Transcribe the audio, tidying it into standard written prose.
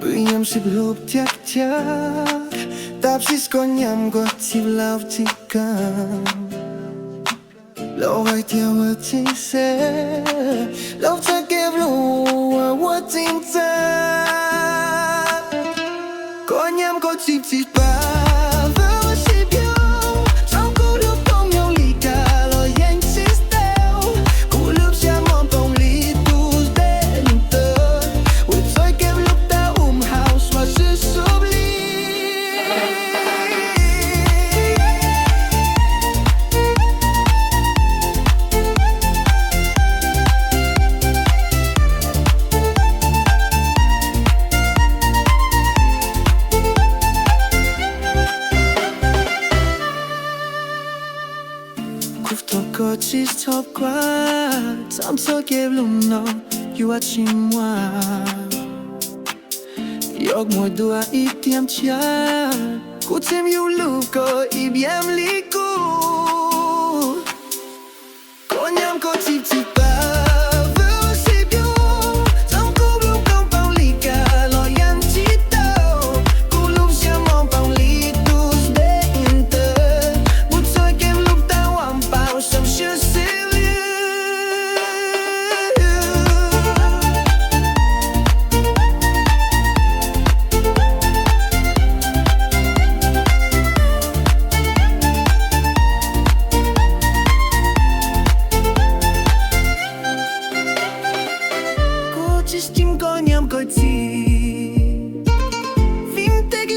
Byłem się lub tiak Ta wszystko niam go ci wlautikam Lovai tia watin se Love ta give lo watin ta Ko niam ko chip chip pa Vơ shi bio Trong cô lúc không nhau lì cả Lo yen si steo Cô lúc xa mong tông lì tu đến tơ Ui tôi kêu lúc ta house Mà sư sụp lì Có chỉ top quá Tạm thời kịp lúc nào You are chim hoa Yok mùa đua ít tiêm cha Cô thêm you lúc có ít em lý cô Có nhắm có chip chip ba Vơ xếp yo Trong cô lúc không bao lý cả Lo yan chi tao Cô lúc xa mong bao lý tu đến tơ Một thời kịp lúc ta hoàng bao Some should save you Cô chỉ tìm có nhắm có chi Phim tách